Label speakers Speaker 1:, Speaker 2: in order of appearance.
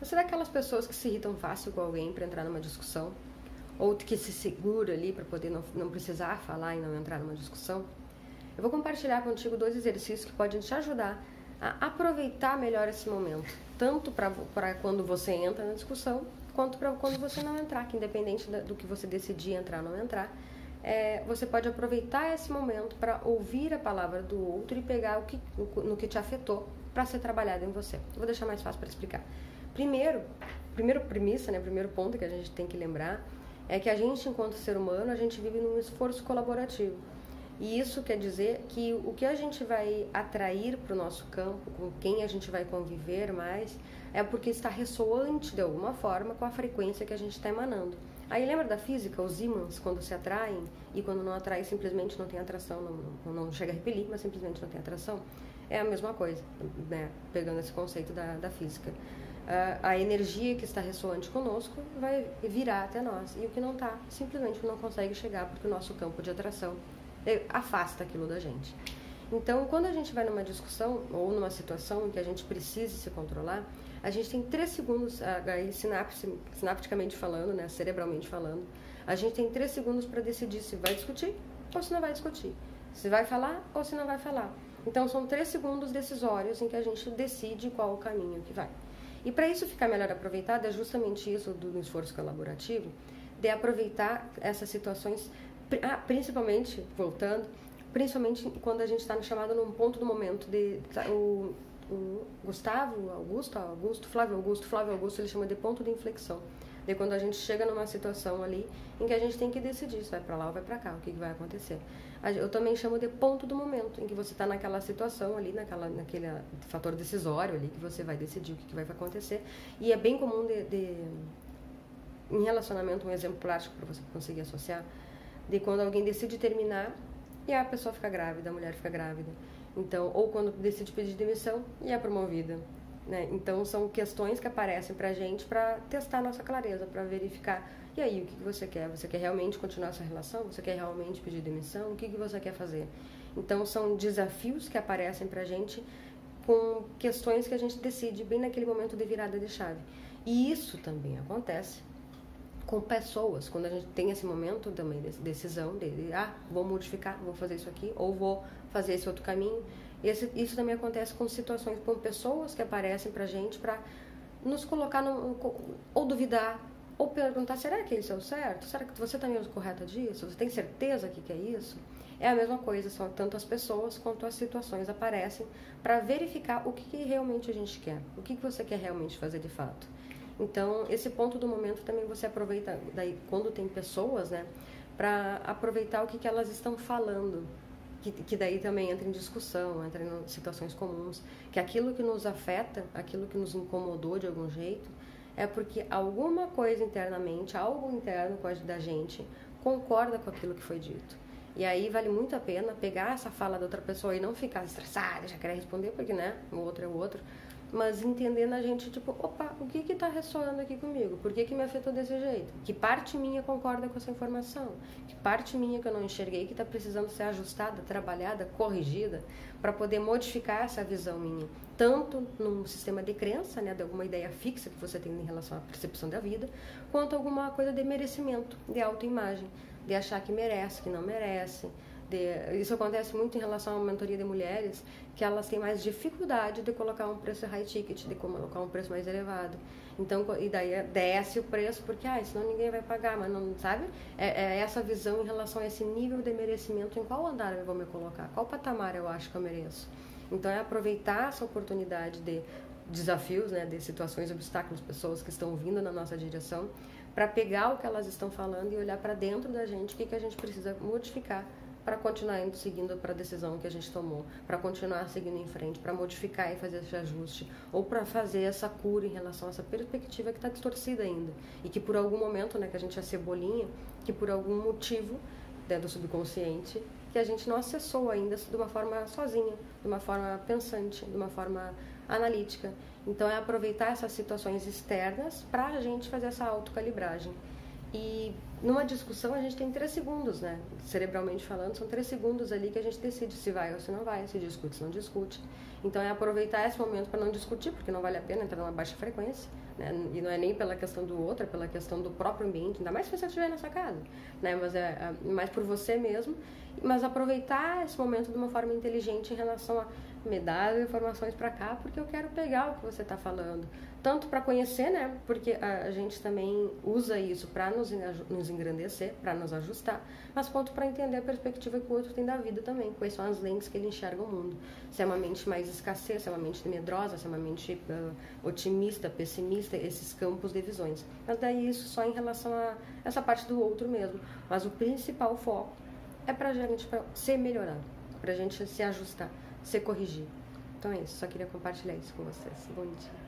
Speaker 1: Você é daquelas pessoas que se irritam fácil com alguém para entrar numa discussão? Ou que se segura ali para poder não precisar falar e não entrar numa discussão? Eu vou compartilhar contigo 2 exercícios que podem te ajudar a aproveitar melhor esse momento. Tanto para quando você entra na discussão, quanto para quando você não entrar, que independente do que você decidir entrar ou não entrar, você pode aproveitar esse momento para ouvir a palavra do outro e pegar no que te afetou para ser trabalhado em você. Eu vou deixar mais fácil para explicar. Primeira premissa, né, primeiro ponto que a gente tem que lembrar é que a gente, enquanto ser humano, a gente vive num esforço colaborativo. E isso quer dizer que o que a gente vai atrair para o nosso campo, com quem a gente vai conviver mais, é porque está ressoante de alguma forma com a frequência que a gente está emanando. Aí lembra da física, os ímãs, quando se atraem e quando não atraem simplesmente não tem atração, não chega a repelir, mas simplesmente não tem atração? É a mesma coisa, né? Pegando esse conceito da física. A energia que está ressoante conosco vai virar até nós, e o que não está, simplesmente não consegue chegar porque o nosso campo de atração afasta aquilo da gente. Então, quando a gente vai numa discussão ou numa situação em que a gente precise se controlar, a gente tem 3 segundos, aí sinapticamente falando, né, cerebralmente falando, a gente tem 3 segundos para decidir se vai discutir ou se não vai discutir, se vai falar ou se não vai falar. Então, são 3 segundos decisórios em que a gente decide qual o caminho que vai. E para isso ficar melhor aproveitado, é justamente isso do esforço colaborativo, de aproveitar essas situações, principalmente, voltando, principalmente quando a gente está chamado num ponto do momento o Flávio Augusto, ele chama de ponto de inflexão. De quando a gente chega numa situação ali em que a gente tem que decidir se vai para lá ou vai para cá, o que vai acontecer. Eu também chamo de ponto do momento, em que você está naquela situação ali, naquele fator decisório ali, que você vai decidir o que vai acontecer. E é bem comum em relacionamento, um exemplo prático para você conseguir associar, de quando alguém decide terminar e a pessoa fica grávida, a mulher fica grávida. Então, ou quando decide pedir demissão e é promovida. Né? Então, são questões que aparecem pra gente para testar a nossa clareza, para verificar. E aí, o que você quer? Você quer realmente continuar essa relação? Você quer realmente pedir demissão? O que você quer fazer? Então, são desafios que aparecem pra gente com questões que a gente decide bem naquele momento de virada de chave. E isso também acontece com pessoas, quando a gente tem esse momento também de decisão, vou modificar, vou fazer isso aqui, ou vou fazer esse outro caminho. Isso também acontece com situações, com pessoas que aparecem pra gente para nos colocar, ou duvidar, ou perguntar, será que isso é o certo? Será que você está mesmo correta disso? Você tem certeza que é isso? É a mesma coisa, são tanto as pessoas quanto as situações aparecem para verificar o que realmente a gente quer, o que você quer realmente fazer de fato. Então, esse ponto do momento também você aproveita, daí, quando tem pessoas, né, para aproveitar o que elas estão falando, que daí também entra em discussão, entra em situações comuns, que aquilo que nos afeta, aquilo que nos incomodou de algum jeito, é porque alguma coisa internamente, algo interno da gente, concorda com aquilo que foi dito. E aí vale muito a pena pegar essa fala da outra pessoa e não ficar estressada, já querer responder, porque, né, o outro é o outro, mas entender na gente, tipo, opa, o que tá ressoando aqui comigo? Por que me afetou desse jeito? Que parte minha concorda com essa informação? Que parte minha que eu não enxerguei que tá precisando ser ajustada, trabalhada, corrigida, para poder modificar essa visão minha? Tanto num sistema de crença, né, de alguma ideia fixa que você tem em relação à percepção da vida, quanto alguma coisa de merecimento, de autoimagem, de achar que merece, que não merece. Isso acontece muito em relação à mentoria de mulheres, que elas têm mais dificuldade de colocar um preço high ticket, de colocar um preço mais elevado. Então, e daí desce o preço, porque senão ninguém vai pagar, mas não, sabe? É essa visão em relação a esse nível de merecimento, em qual andar eu vou me colocar, qual patamar eu acho que eu mereço. Então, é aproveitar essa oportunidade de desafios, né, de situações, obstáculos, pessoas que estão vindo na nossa direção, para pegar o que elas estão falando e olhar para dentro da gente, o que a gente precisa modificar para continuar seguindo para a decisão que a gente tomou, para continuar seguindo em frente, para modificar e fazer esse ajuste, ou para fazer essa cura em relação a essa perspectiva que está distorcida ainda, e que por algum momento, né, que a gente é cebolinha, que por algum motivo, né, do subconsciente, que a gente não acessou ainda de uma forma sozinha, de uma forma pensante, de uma forma analítica. Então é aproveitar essas situações externas para a gente fazer essa autocalibragem. E numa discussão a gente tem 3 segundos, né? Cerebralmente falando, são 3 segundos ali que a gente decide se vai ou se não vai, se discute, se não discute. Então é aproveitar esse momento para não discutir, porque não vale a pena entrar numa baixa frequência, né? E não é nem pela questão do outro, é pela questão do próprio ambiente, ainda mais se você estiver na sua casa, né? Mas é mais por você mesmo, mas aproveitar esse momento de uma forma inteligente em relação a me dar informações para cá, porque eu quero pegar o que você está falando. Tanto para conhecer, né? Porque a gente também usa isso para nos engrandecer, para nos ajustar, mas quanto para entender a perspectiva que o outro tem da vida também, quais são as lentes que ele enxerga o mundo. Se é uma mente mais escassez, se é uma mente medrosa, se é uma mente otimista, pessimista, esses campos de visões. Mas daí isso só em relação a essa parte do outro mesmo. Mas o principal foco é pra gente se melhorar, pra gente se ajustar, se corrigir. Então é isso, só queria compartilhar isso com vocês. Bom dia.